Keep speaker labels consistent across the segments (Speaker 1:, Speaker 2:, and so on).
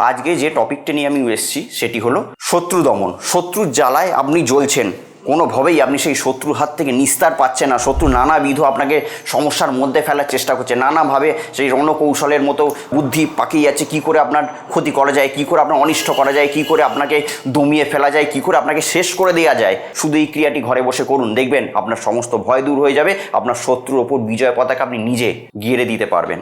Speaker 1: আজকে যে টপিকটা নিয়ে আমি এসেছি সেটি হলো শত্রু দমন। শত্রুর জ্বালায় আপনি জ্বলছেন, কোনোভাবেই আপনি সেই শত্রুর হাত থেকে নিস্তার পাচ্ছেন না। শত্রু নানাবিধ আপনাকে সমস্যার মধ্যে ফেলার চেষ্টা করছে, নানাভাবে সেই রণকৌশলের মতো বুদ্ধি পাকিয়ে যাচ্ছে, কী করে আপনার ক্ষতি করা যায়, কী করে আপনার অনিষ্ট করা যায়, কী করে আপনাকে দমিয়ে ফেলা যায়, কী করে আপনাকে শেষ করে দেওয়া যায়। শুধু এই ক্রিয়াটি ঘরে বসে করুন, দেখবেন আপনার সমস্ত ভয় দূর হয়ে যাবে, আপনার শত্রুর ওপর বিজয় পতাকা আপনি নিজে গেড়ে দিতে পারবেন।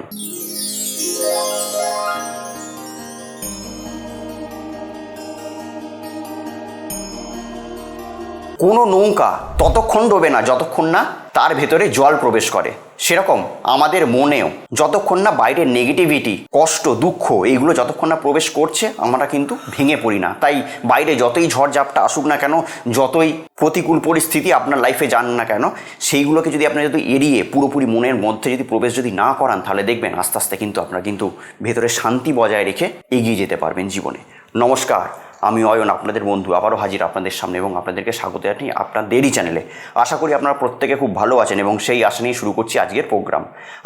Speaker 1: কোনো নৌকা ততক্ষণ ডোবে না যতক্ষণ না তার ভেতরে জল প্রবেশ করে। সেরকম আমাদের মনেও যতক্ষণ না বাইরের নেগেটিভিটি, কষ্ট, দুঃখ এইগুলো যতক্ষণ না প্রবেশ করছে, আমরা কিন্তু ভেঙে পড়ি না। তাই বাইরে যতই ঝড়ঝাপটা আসুক না কেন, যতই প্রতিকূল পরিস্থিতি আপনার লাইফে যান না কেন, সেইগুলোকে যদি আপনি যদি এড়িয়ে পুরোপুরি মনের মধ্যে যদি প্রবেশ যদি না করান, তাহলে দেখবেন আস্তে আস্তে কিন্তু আপনারা কিন্তু ভেতরে শান্তি বজায় রেখে এগিয়ে যেতে পারবেন জীবনে। নমস্কার, আমি অয়ন, আপনাদের বন্ধু, আবারও হাজির আপনাদের সামনে এবং আপনাদেরকে স্বাগত জানাই আপনাদেরই চ্যানেলে। আশা করি আপনারা প্রত্যেকে খুব ভালো আছেন এবং সেই আশা নিয়ে শুরু করছি আজকের প্রোগ্রাম।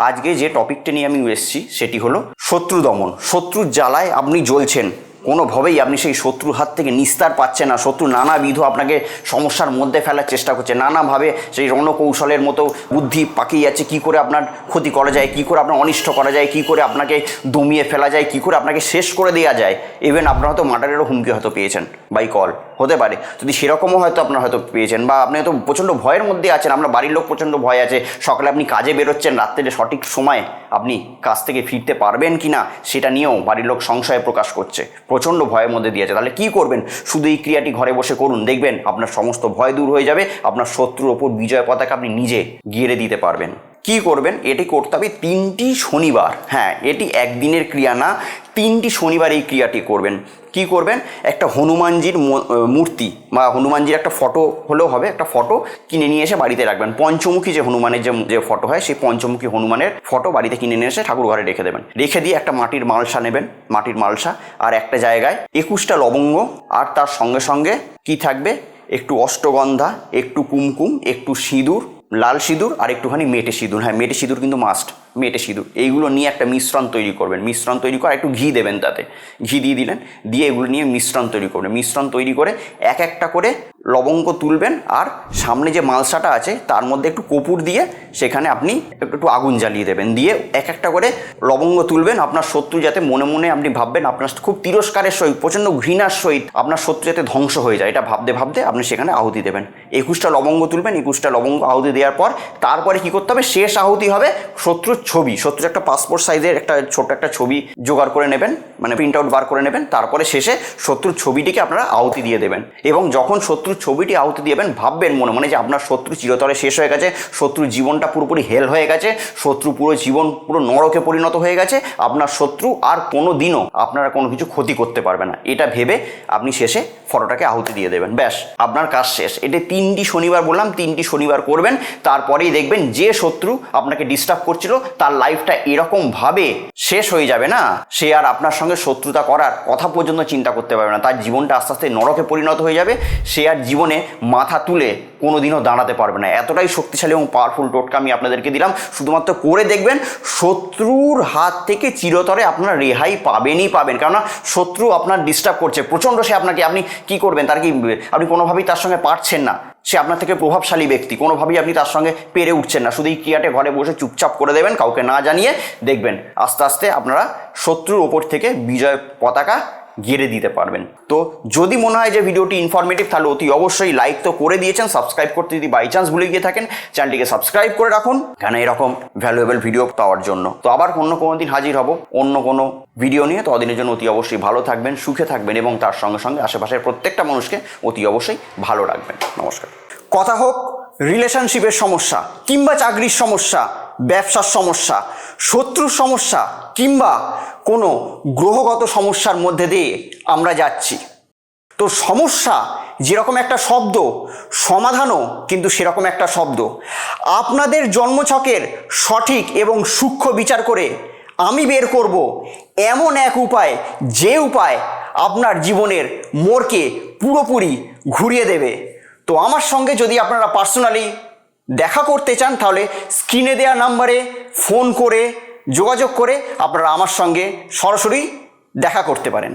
Speaker 1: আজকে যে টপিকটা নিয়ে আমি এসেছি সেটি হলো শত্রু দমন। শত্রুর জ্বালায় আপনি জ্বলছেন, কোনোভাবেই আপনি সেই শত্রুর হাত থেকে নিস্তার পাচ্ছেন না। শত্রু নানাবিধ আপনাকে সমস্যার মধ্যে ফেলার চেষ্টা করছে, নানাভাবে সেই রণকৌশলের মতো বুদ্ধি পাকিয়ে যাচ্ছে, কী করে আপনার ক্ষতি করা যায়, কী করে আপনার অনিষ্ট করা যায়, কী করে আপনাকে দমিয়ে ফেলা যায়, কী করে আপনাকে শেষ করে দেওয়া যায়। ইভেন আপনারা হয়তো মার্ডারেরও হুমকি হয়তো পেয়েছেন বাই কল, হতে পারে। যদি সেরকমও হয়তো আপনারা হয়তো পেয়েছেন, বা আপনি হয়তো প্রচণ্ড ভয়ের মধ্যে আছেন, আপনার বাড়ির লোক প্রচণ্ড ভয় আছে, সকালে আপনি কাজে বেরোচ্ছেন, রাত্রে সঠিক সময়ে আপনি কাজ থেকে ফিরতে পারবেন কি না সেটা নিয়েও বাড়ির লোক সংশয় প্রকাশ করছে, প্রচণ্ড ভয়ের মধ্যে দিয়েছে। তাহলে কী করবেন? শুধু এই ক্রিয়াটি ঘরে বসে করুন, দেখবেন আপনার সমস্ত ভয় দূর হয়ে যাবে, আপনার শত্রুর ওপর বিজয় পতাকা আপনি নিজে গেড়ে দিতে পারবেন। কী করবেন? এটি করতে হবে 3টি শনিবার। হ্যাঁ, এটি একদিনের ক্রিয়া না, 3টি শনিবার এই ক্রিয়াটি করবেন। কি করবেন? একটা হনুমানজির মূর্তি বা হনুমানজির একটা ফটো হলেও হবে, একটা ফটো কিনে নিয়ে এসে বাড়িতে রাখবেন। পঞ্চমুখী যে হনুমানের যে ফটো হয়, সেই পঞ্চমুখী হনুমানের ফটো বাড়িতে কিনে নিয়ে এসে ঠাকুর ঘরে রেখে দেবেন। রেখে দিয়ে একটা মাটির মালসা নেবেন, মাটির মালসা, আর একটা জায়গায় 21টা লবঙ্গ, আর তার সঙ্গে সঙ্গে কি থাকবে? একটু অষ্টগন্ধা, একটু কুমকুম, একটু সিঁদুর, লাল সিঁদুর, আর একটুখানি মেটে সিঁদুর। হ্যাঁ, মেটে সিঁদুর কিন্তু মাস্ট, মেটে সিঁদুর। এইগুলো নিয়ে একটা মিশ্রণ তৈরি করবেন। মিশ্রণ তৈরি করে একটু ঘি দেবেন, তাতে ঘি দিয়ে দিলেন, দিয়ে এগুলো নিয়ে মিশ্রণ তৈরি করবেন। মিশ্রণ তৈরি করে এক একটা করে লবঙ্গ তুলবেন, আর সামনে যে মালসাটা আছে তার মধ্যে একটু কর্পূর দিয়ে সেখানে আপনি একটু আগুন জ্বালিয়ে দেবেন। দিয়ে এক একটা করে লবঙ্গ তুলবেন। আপনার শত্রু যাতে মনে মনে আপনি ভাববেন আপনার খুব তিরস্কারের সহিত, প্রচণ্ড ঘৃণার সহিত আপনার শত্রু যাতে ধ্বংস হয়ে যায়, এটা ভাবতে ভাবতে আপনি সেখানে আহুতি দেবেন। 21টা লবঙ্গ তুলবেন, 21টা লবঙ্গ আহুতি দেওয়ার পর তারপরে কী করতে হবে? শেষ আহুতি হবে শত্রুর ছবি। শত্রুর একটা পাসপোর্ট সাইজের একটা ছোট একটা ছবি জোগাড় করে নেবেন, মানে প্রিন্ট আউট বার করে নেবেন। তারপরে শেষে শত্রুর ছবিটিকে আপনারা আহুতি দিয়ে দেবেন। এবং যখন শত্রুর ছবিটি আহুতি দিবেন, ভাববেন মনে মনে যে আপনার শত্রু চিরতরে শেষ হয়ে গেছে, শত্রুর জীবনটা পুরোপুরি হেল হয়ে গেছে, শত্রু পুরো জীবন পুরো নরকে পরিণত হয়ে গেছে, আপনার শত্রু আর কোনো দিনও আপনারা কোনো কিছু ক্ষতি করতে পারবে না। এটা ভেবে আপনি শেষে ফটোটাকে আহুতি দিয়ে দেবেন, ব্যাস আপনার কাজ শেষ। এটা 3টি শনিবার বললাম, 3টি শনিবার করবেন। তারপরেই দেখবেন যে শত্রু আপনাকে ডিস্টার্ব করছিল তার লাইফটা এরকমভাবে শেষ হয়ে যাবে না, সে আর আপনার সঙ্গে শত্রুতা করার কথা পর্যন্ত চিন্তা করতে পারবে না। তার জীবনটা আস্তে আস্তে নরকে পরিণত হয়ে যাবে, সে আর জীবনে মাথা তুলে কোনোদিনও দাঁড়াতে পারবে না। এতটাই শক্তিশালী এবং পাওয়ারফুল টোটকা আমি আপনাদেরকে দিলাম, শুধুমাত্র করে দেখবেন। শত্রুর হাত থেকে চিরতরে আপনারা রেহাই পাবেনই পাবেন। কেননা শত্রু আপনার ডিস্টার্ব করছে প্রচণ্ড, সে আপনাকে, আপনি কি করবেন? তার কি আপনি কোনোভাবেই তার সঙ্গে পারছেন না, সে আপনার থেকে প্রভাবশালী ব্যক্তি, কোনোভাবেই আপনি তার সঙ্গে পেরে উঠছেন না। শুধু এই ক্রিয়াটে ঘরে বসে চুপচাপ করে দেবেন, কাউকে না জানিয়ে, দেখবেন আস্তে আস্তে আপনারা শত্রুর ওপর থেকে বিজয় পতাকা গেড়ে দিতে পারবেন। তো যদি মনে হয় যে ভিডিওটি ইনফরমেটিভ, তাহলে অতি অবশ্যই লাইক তো করে দিয়েছেন, সাবস্ক্রাইব করতে যদি বাই চান্স ভুলে গিয়ে থাকেন চ্যানেলটিকে সাবস্ক্রাইব করে রাখুন, কেন এরকম ভ্যালুয়েবল ভিডিও পাওয়ার জন্য। তো আবার অন্য কোনো দিন হাজির হব অন্য কোনো ভিডিও নিয়ে। ততদিনের জন্য অতি অবশ্যই ভালো থাকবেন, সুখে থাকবেন এবং তার সঙ্গে সঙ্গে আশেপাশের প্রত্যেকটা মানুষকে অতি অবশ্যই ভালো রাখবেন। নমস্কার। কথা হোক রিলেশনশিপের সমস্যা, কিংবা চাকরির সমস্যা, ব্যবসার সমস্যা, শত্রুর সমস্যা, কিংবা কোনো গ্রহগত সমস্যার মধ্যে দিয়ে আমরা যাচ্ছি, তো সমস্যা যেরকম একটা শব্দ, সমাধানও কিন্তু সেরকম একটা শব্দ। আপনাদের জন্মছকের সঠিক এবং সূক্ষ্ম বিচার করে আমি বের করব এমন এক উপায়, যে উপায় আপনার জীবনের মোড়কে পুরোপুরি ঘুরিয়ে দেবে। তো আমার সঙ্গে যদি আপনারা পার্সোনালি দেখা করতে চান, তাহলে স্ক্রিনে দেওয়া নাম্বারে ফোন করে যোগাযোগ করে আপনারা আমার সঙ্গে সরাসরি দেখা করতে পারেন।